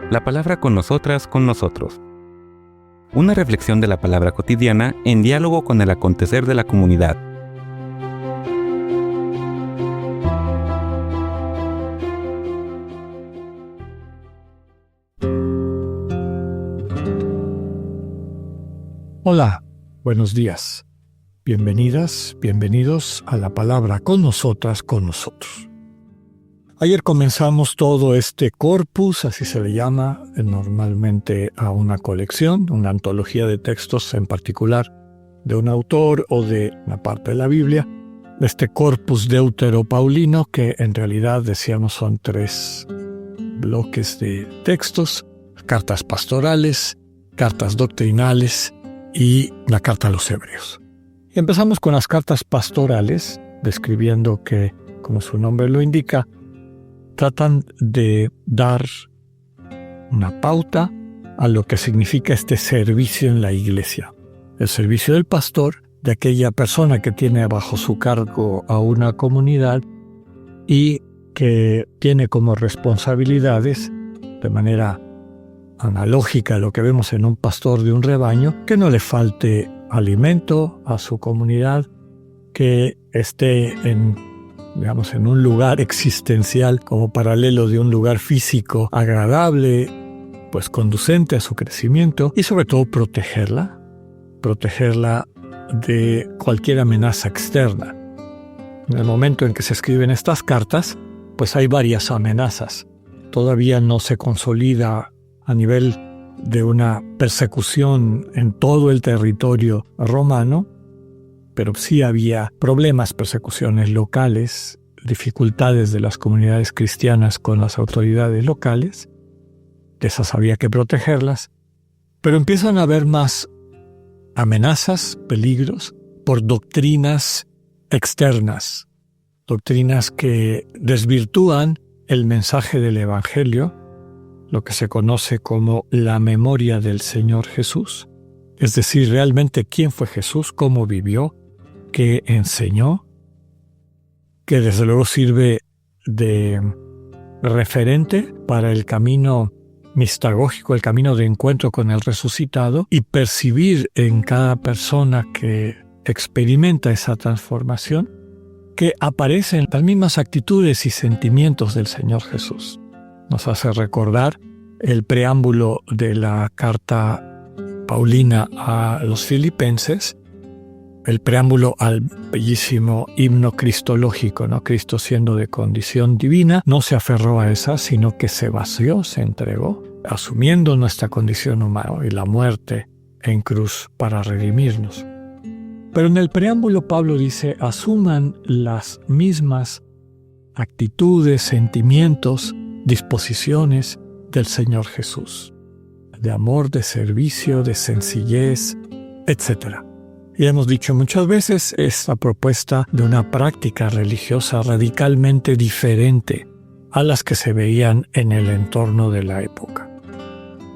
La palabra con nosotras, con nosotros. Una reflexión de la palabra cotidiana en diálogo con el acontecer de la comunidad. Hola, buenos días. Bienvenidas, bienvenidos a la palabra con nosotras, con nosotros. Ayer comenzamos todo este corpus, así se le llama normalmente a una colección, una antología de textos en particular de un autor o de una parte de la Biblia, este corpus deuteropaulino que en realidad decíamos son 3 bloques de textos, cartas pastorales, cartas doctrinales y la carta a los hebreos. Y empezamos con las cartas pastorales, describiendo que, como su nombre lo indica, tratan de dar una pauta a lo que significa este servicio en la iglesia. El servicio del pastor, de aquella persona que tiene bajo su cargo a una comunidad y que tiene como responsabilidades, de manera analógica a lo que vemos en un pastor de un rebaño, que no le falte alimento a su comunidad, que esté en un lugar existencial como paralelo de un lugar físico agradable, pues conducente a su crecimiento, y sobre todo protegerla de cualquier amenaza externa. En el momento en que se escriben estas cartas, pues hay varias amenazas. Todavía no se consolida a nivel de una persecución en todo el territorio romano, pero sí había problemas, persecuciones locales, dificultades de las comunidades cristianas con las autoridades locales. De esas había que protegerlas, pero empiezan a haber más amenazas, peligros, por doctrinas externas, doctrinas que desvirtúan el mensaje del Evangelio, lo que se conoce como la memoria del Señor Jesús, es decir, realmente quién fue Jesús, cómo vivió, qué enseñó, que desde luego sirve de referente para el camino mistagógico, el camino de encuentro con el resucitado, y percibir en cada persona que experimenta esa transformación que aparecen las mismas actitudes y sentimientos del Señor Jesús. Nos hace recordar el preámbulo de la carta paulina a los filipenses, el preámbulo al bellísimo himno cristológico, ¿no? Cristo, siendo de condición divina, no se aferró a esa, sino que se vació, se entregó, asumiendo nuestra condición humana y la muerte en cruz para redimirnos. Pero en el preámbulo Pablo dice, asuman las mismas actitudes, sentimientos, disposiciones del Señor Jesús, de amor, de servicio, de sencillez, etc. Y hemos dicho muchas veces esta propuesta de una práctica religiosa radicalmente diferente a las que se veían en el entorno de la época.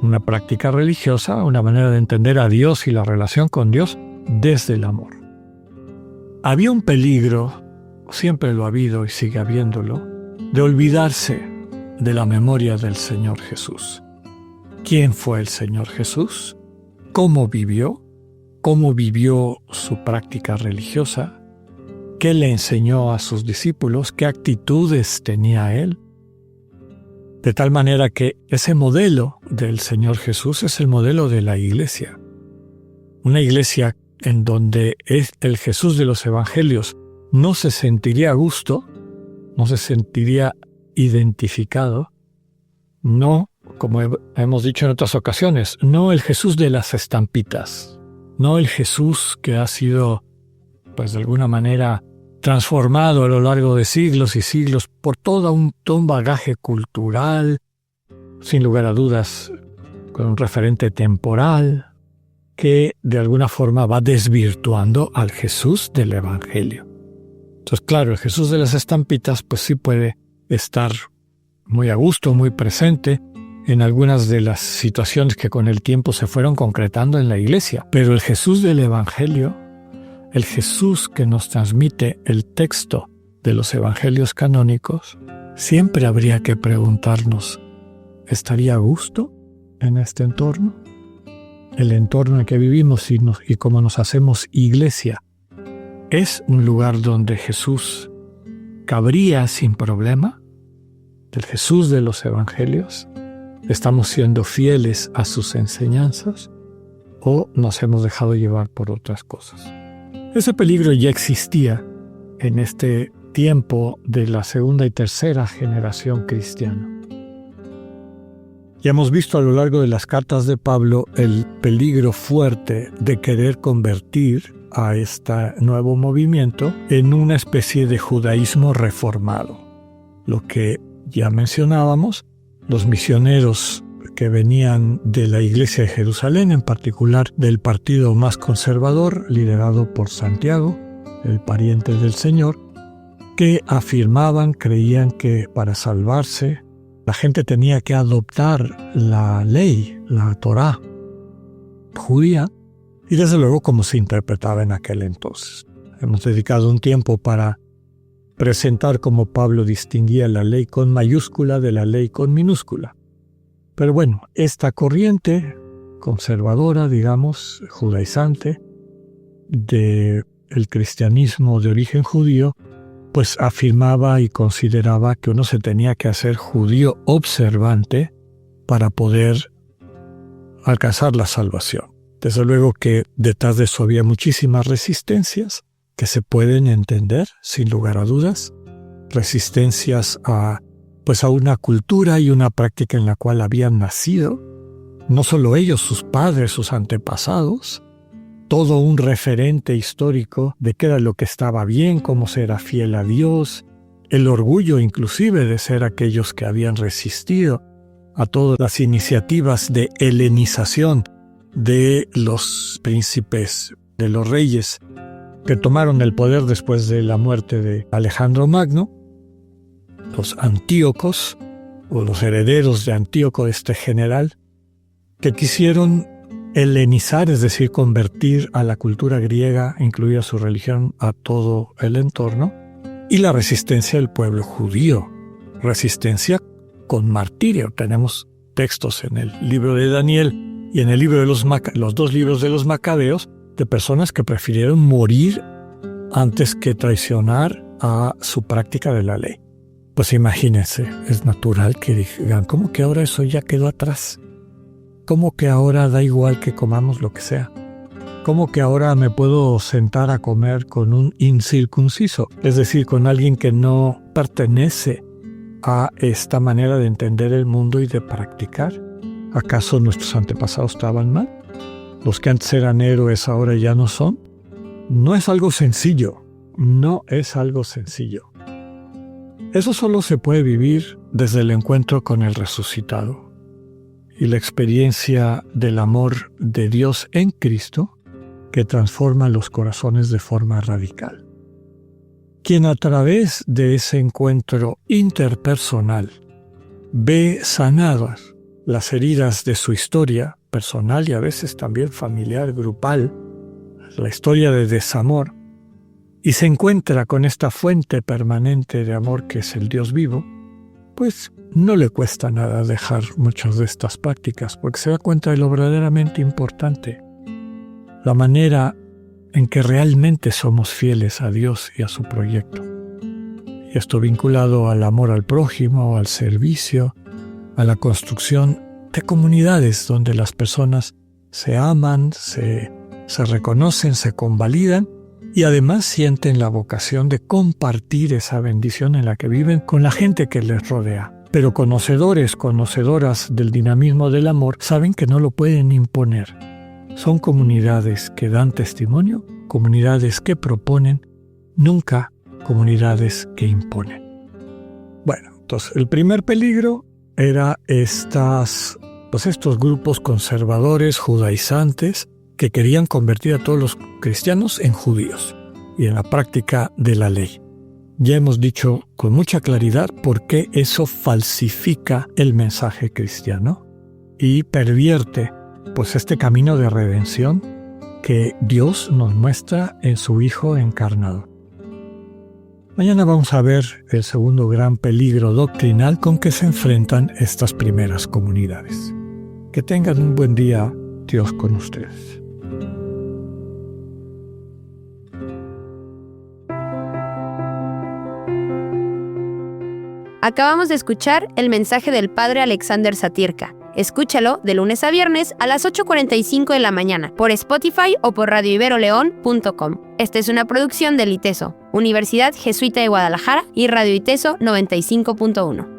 Una práctica religiosa, una manera de entender a Dios y la relación con Dios desde el amor. Había un peligro, siempre lo ha habido y sigue habiéndolo, de olvidarse de la memoria del Señor Jesús. ¿Quién fue el Señor Jesús? ¿Cómo vivió? ¿Cómo vivió su práctica religiosa? ¿Qué le enseñó a sus discípulos? ¿Qué actitudes tenía él? De tal manera que ese modelo del Señor Jesús es el modelo de la iglesia. Una iglesia en donde el Jesús de los evangelios no se sentiría a gusto, no se sentiría identificado, no, como hemos dicho en otras ocasiones, no el Jesús de las estampitas, no el Jesús que ha sido, pues de alguna manera, transformado a lo largo de siglos y siglos por todo un bagaje cultural, sin lugar a dudas, con un referente temporal, que de alguna forma va desvirtuando al Jesús del Evangelio. Entonces, claro, el Jesús de las estampitas, pues sí puede estar muy a gusto, muy presente en algunas de las situaciones que con el tiempo se fueron concretando en la iglesia. Pero el Jesús del Evangelio, el Jesús que nos transmite el texto de los evangelios canónicos, siempre habría que preguntarnos, estaría a gusto en este entorno? El entorno en que vivimos y cómo nos hacemos iglesia, ¿es un lugar donde Jesús cabría sin problema? ¿El Jesús de los evangelios? ¿Estamos siendo fieles a sus enseñanzas o nos hemos dejado llevar por otras cosas? Ese peligro ya existía en este tiempo de la segunda y tercera generación cristiana. Ya hemos visto a lo largo de las cartas de Pablo el peligro fuerte de querer convertir a este nuevo movimiento en una especie de judaísmo reformado. Lo que ya mencionábamos, los misioneros que venían de la iglesia de Jerusalén, en particular del partido más conservador, liderado por Santiago, el pariente del Señor, que afirmaban, creían que para salvarse, la gente tenía que adoptar la ley, la Torá judía, y desde luego como se interpretaba en aquel entonces. Hemos dedicado un tiempo para presentar cómo Pablo distinguía la ley con mayúscula de la ley con minúscula. Pero bueno, esta corriente conservadora, digamos, judaizante, del cristianismo de origen judío, pues afirmaba y consideraba que uno se tenía que hacer judío observante para poder alcanzar la salvación. Desde luego que detrás de eso había muchísimas resistencias que se pueden entender, sin lugar a dudas. Resistencias a una cultura y una práctica en la cual habían nacido, no solo ellos, sus padres, sus antepasados, todo un referente histórico de qué era lo que estaba bien, cómo ser fiel a Dios, el orgullo inclusive de ser aquellos que habían resistido a todas las iniciativas de helenización de los príncipes, de los reyes que tomaron el poder después de la muerte de Alejandro Magno, los Antíocos, o los herederos de Antíoco, este general, que quisieron helenizar, es decir, convertir a la cultura griega, incluida su religión, a todo el entorno, y la resistencia del pueblo judío, resistencia con martirio. Tenemos textos en el libro de Daniel y en el libro de los dos libros de los Macabeos de personas que prefirieron morir antes que traicionar a su práctica de la ley. Pues imagínense, es natural que digan, ¿cómo que ahora eso ya quedó atrás? ¿Cómo que ahora da igual que comamos lo que sea? ¿Cómo que ahora me puedo sentar a comer con un incircunciso? Es decir, con alguien que no pertenece a esta manera de entender el mundo y de practicar. ¿Acaso nuestros antepasados estaban mal? ¿Los que antes eran héroes ahora ya no son? No es algo sencillo. No es algo sencillo. Eso solo se puede vivir desde el encuentro con el resucitado y la experiencia del amor de Dios en Cristo que transforma los corazones de forma radical. Quien a través de ese encuentro interpersonal ve sanadas las heridas de su historia personal y a veces también familiar, grupal, la historia de desamor, y se encuentra con esta fuente permanente de amor que es el Dios vivo, pues no le cuesta nada dejar muchas de estas prácticas, porque se da cuenta de lo verdaderamente importante, la manera en que realmente somos fieles a Dios y a su proyecto. Y esto vinculado al amor al prójimo, al servicio, a la construcción de comunidades donde las personas se aman, se reconocen, se convalidan y además sienten la vocación de compartir esa bendición en la que viven con la gente que les rodea. Pero conocedores, conocedoras del dinamismo del amor saben que no lo pueden imponer. Son comunidades que dan testimonio, comunidades que proponen, nunca comunidades que imponen. Bueno, entonces el primer peligro era estos grupos conservadores, judaizantes, que querían convertir a todos los cristianos en judíos y en la práctica de la ley. Ya hemos dicho con mucha claridad por qué eso falsifica el mensaje cristiano y pervierte este camino de redención que Dios nos muestra en su Hijo encarnado. Mañana vamos a ver el segundo gran peligro doctrinal con que se enfrentan estas primeras comunidades. Que tengan un buen día, Dios con ustedes. Acabamos de escuchar el mensaje del Padre Alexander Satirka. Escúchalo de lunes a viernes a las 8:45 de la mañana por Spotify o por radioiberoleón.com. Esta es una producción del ITESO, Universidad Jesuita de Guadalajara y Radio ITESO 95.1.